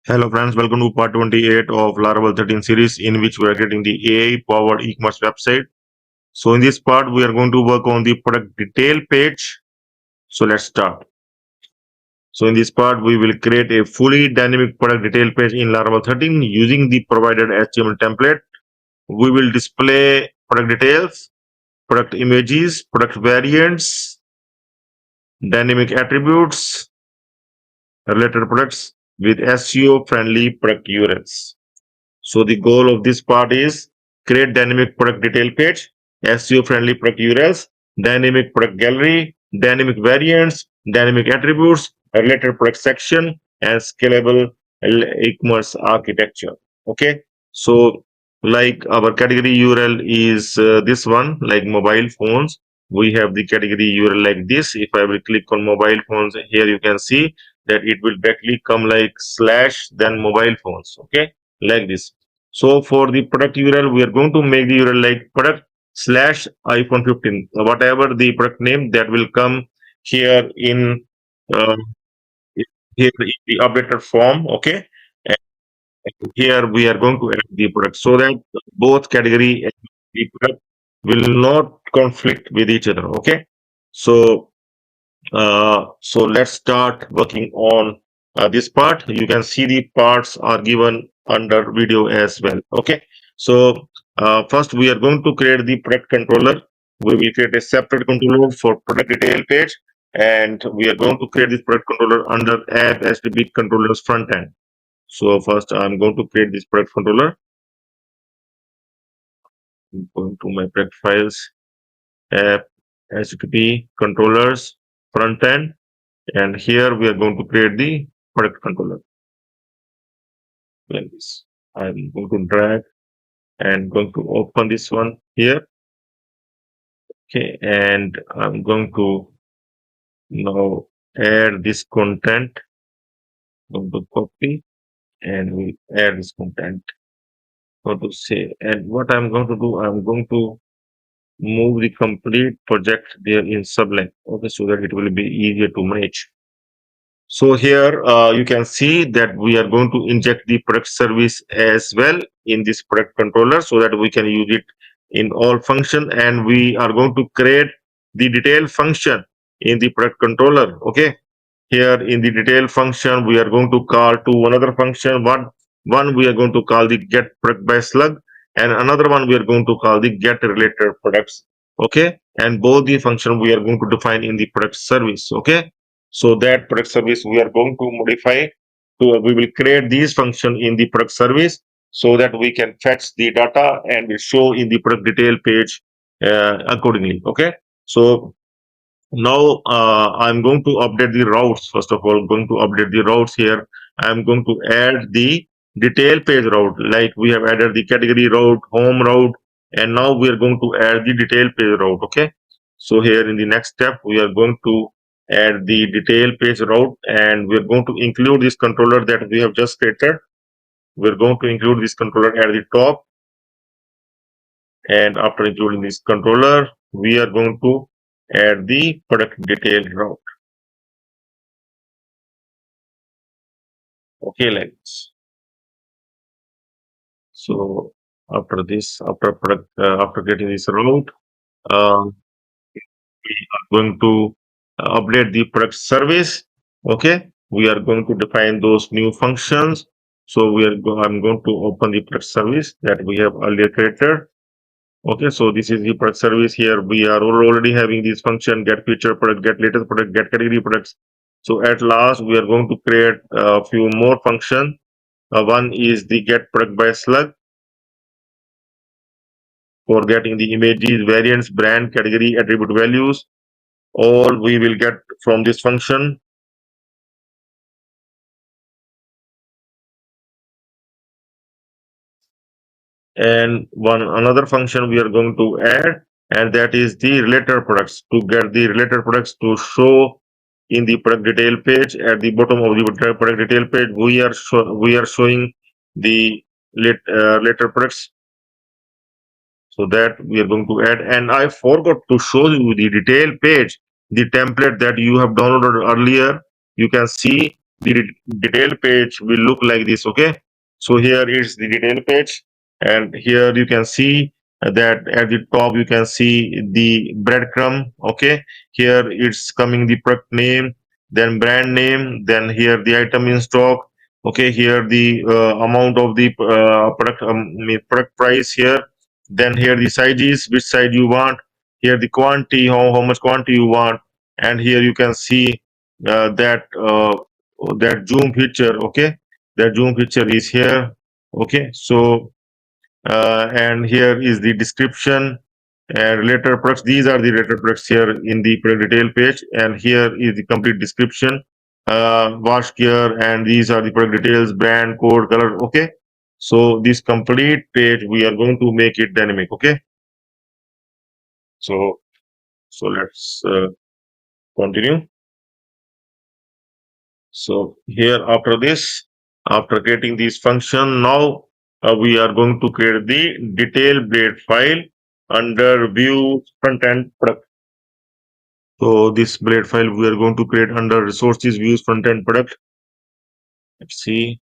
Hello friends, welcome to part 28 of Laravel 13 series in which we are creating the AI powered e-commerce website. So in this part, we are going to work on the product detail page. So let's start. So in this part, we will create a fully dynamic product detail page in Laravel 13 using the provided HTML template. We will display product details, product images, product variants, dynamic attributes, related products with SEO-friendly product URLs. So the goal of this part is create dynamic product detail page, SEO-friendly product URLs, dynamic product gallery, dynamic variants, dynamic attributes, a related product section, and scalable e-commerce architecture. Okay, so like our category URL is this one, like mobile phones. We have the category URL like this. If I will click on mobile phones, here you can see that it will directly come like slash then mobile phones. Okay, like this. So for the product URL, we are going to make the URL like product slash iPhone 15, whatever the product name that will come here in uh, here in the updated form. Okay, and here we are going to add the product so that both category and the product will not conflict with each other. Okay, so so let's start working on this part. You can see the parts are given under video as well. Okay. So first we are going to create the product controller. We will create a separate controller for product detail page, and we are going to create this product controller under app HTTP controllers front end. So first I'm going to create this product controller. I'm going to my product files, app HTTP controllers front end, and here we are going to create the product controller like this. I'm going to drag and going to open this one here. Okay, and I'm going to now add this content. I'm going to copy and we add this content. Going to say, and what I'm going to do, I'm going to move the complete project there in Sublime. Okay, so that it will be easier to manage. So here you can see that we are going to inject the product service as well in this product controller so that we can use it in all function, and we are going to create the detail function in the product controller. Okay, here in the detail function we are going to call to another function. One we are going to call the get product by slug, and another one we are going to call the get related products. Okay, and both the function we are going to define in the product service. Okay, so that product service we are going to modify to we will create these function in the product service so that we can fetch the data and will show in the product detail page accordingly. Okay, so now I'm going to update the routes. First of all, going to update the routes here. I'm going to add the detail page route, like we have added the category route, home route, and now we are going to add the detail page route. Okay, so here in the next step we are going to add the detail page route, and we are going to include this controller that we have just created. We're going to include this controller at the top, and after including this controller we are going to add the product detail route. Okay, like this. So after this, after product, after getting this route, we are going to update the product service. Okay, we are going to define those new functions. So I'm going to open the product service that we have earlier created. Okay, so this is the product service. Here we are already having this function get feature product, get latest product, get category products. So at last we are going to create a few more functions. One is the get product by slug for getting the images, variants, brand, category, attribute values. All we will get from this function. And one another function we are going to add, and that is the related products. To get the related products to show in the product detail page, at the bottom of the product detail page, we are showing the related products. So that we are going to add, and I forgot to show you the detail page, the template that you have downloaded earlier. You can see the detail page will look like this. Okay, so here is the detail page, and here you can see that at the top you can see the breadcrumb. Okay, here it's coming the product name, then brand name, then here the item in stock. Okay, here the amount of the product price here, then here the sizes, which size you want, here the quantity, how much quantity you want, and here you can see that zoom feature. Okay, that zoom feature is here. Okay, so and here is the description and related products. These are the related products here in the product detail page, and here is the complete description, wash care, and these are the product details, brand, code, color. Okay, so this complete page we are going to make it dynamic. Okay, so let's continue. So here after this, after creating this function, now we are going to create the detail blade file under view front end product. So this blade file we are going to create under resources views front end product. Let's see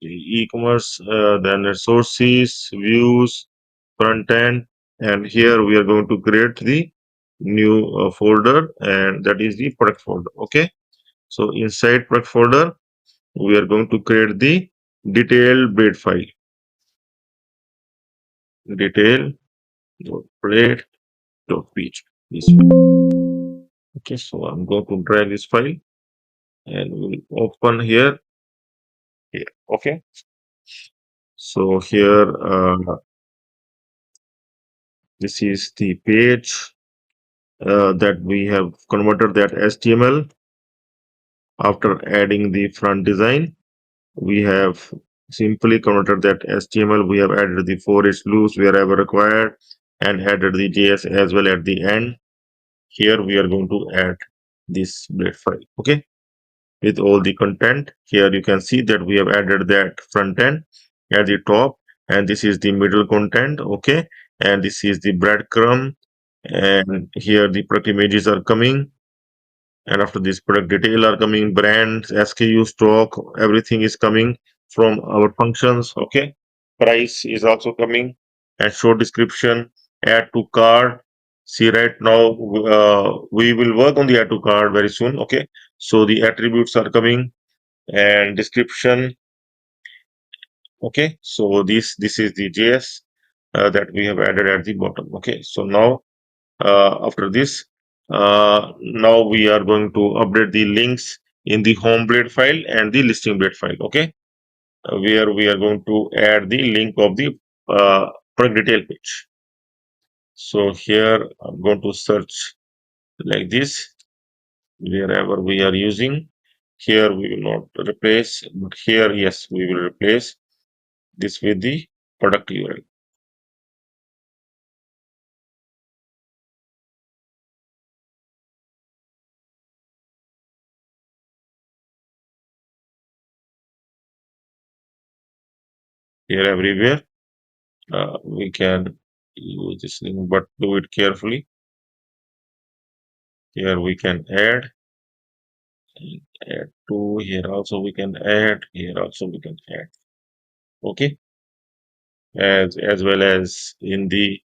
the e-commerce, then resources views front end, and here we are going to create the new folder, and that is the product folder. Okay, so inside product folder we are going to create the detailed blade file, detail blade .php. Okay, so I'm going to drag this file and we'll open here. Okay, so here this is the page that we have converted that HTML after adding the front design. We have simply converted that HTML. We have added the for each loops wherever required and added the JS as well at the end. Here we are going to add this blade file. Okay, with all the content. Here you can see that we have added that front end at the top, and this is the middle content. Okay, and this is the breadcrumb, and here the product images are coming, and after this product detail are coming, brands, SKU, stock, everything is coming from our functions. Okay, price is also coming, and short description, add to cart. See, right now we will work on the add to cart very soon. Okay, so the attributes are coming and description. Okay, so this is the JS that we have added at the bottom. Okay, so now after this, now we are going to update the links in the home blade file and the listing blade file. Okay, where we are going to add the link of the product detail page. So here I'm going to search like this wherever we are using. Here we will not replace, but here yes we will replace this with the product URL. Here everywhere we can use this link, but do it carefully. Here we can add to, here also we can add, here also we can add. Okay, as well as in the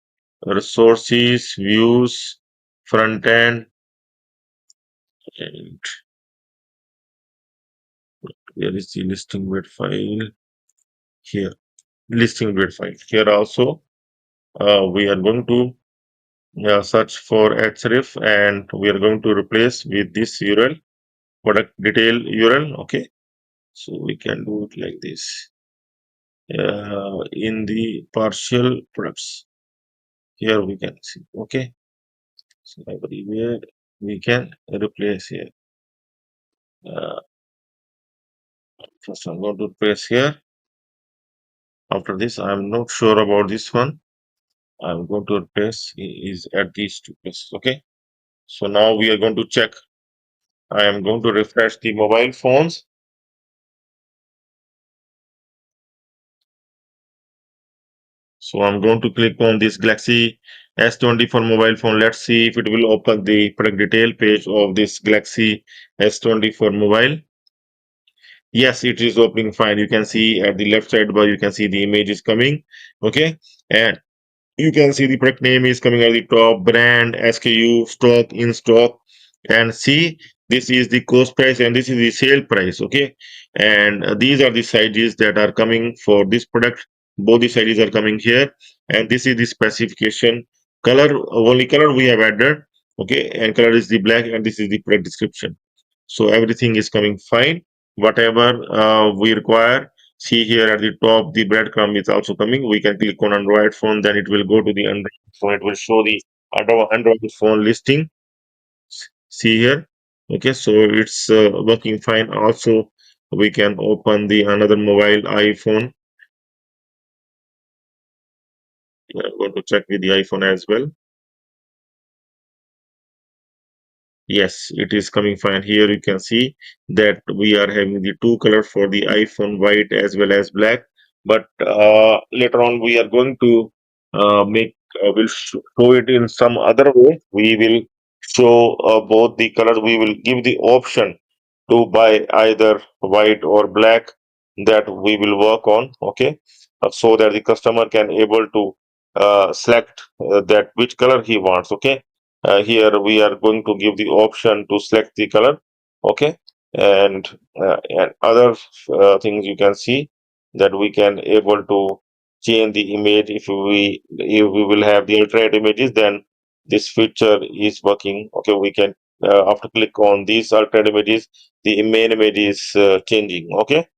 resources views front end, and where is the listing blade file? Here, listing blade file. Here also we are going to search for href, and we are going to replace with this URL, product detail URL. Okay, so we can do it like this. In the partial products, here we can see. Okay, so everywhere we can replace here. First I'm going to press here. After this, I'm not sure about this one. I'm going to replace is at these two places. Okay, so now we are going to check. I am going to refresh the mobile phones. So I'm going to click on this Galaxy S20 for mobile phone. Let's see if it will open the product detail page of this Galaxy S20 for mobile. Yes, it is opening fine. You can see at the left side bar, you can see the image is coming. Okay. And you can see the product name is coming at the top, brand, SKU, stock, in stock, and see this is the cost price and this is the sale price. Okay. And these are the sizes that are coming for this product. Both the sizes are coming here, and this is the specification. Color, only color we have added. Okay. And color is the black, and this is the product description. So everything is coming fine. Whatever we require, see here at the top, the breadcrumb is also coming. We can click on Android phone, then it will go to the Android phone. It will show the Android phone listing. See here. Okay, so it's working fine. Also, we can open the another mobile iPhone. I'm going to check with the iPhone as well. Yes, it is coming fine. Here you can see that we are having the two colors for the iPhone, white as well as black. But later on, we are going to will show it in some other way. We will show both the colors. We will give the option to buy either white or black that we will work on. Okay, so that the customer can able to select that which color he wants. Okay, here we are going to give the option to select the color. Okay, and other things you can see that we can able to change the image. If we will have the alternate images, then this feature is working. Okay, we can after click on these alternate images, the main image is changing. Okay,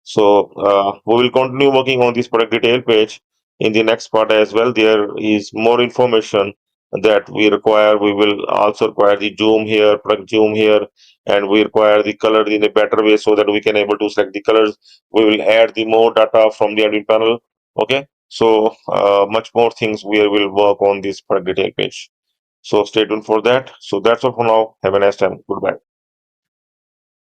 so we will continue working on this product detail page in the next part as well. There is more information that we require. We will also require the zoom here, product zoom here, and we require the color in a better way so that we can able to select the colors. We will add the more data from the admin panel. Okay, so much more things we will work on this product detail page. So stay tuned for that. So that's all for now. Have a nice time. Goodbye.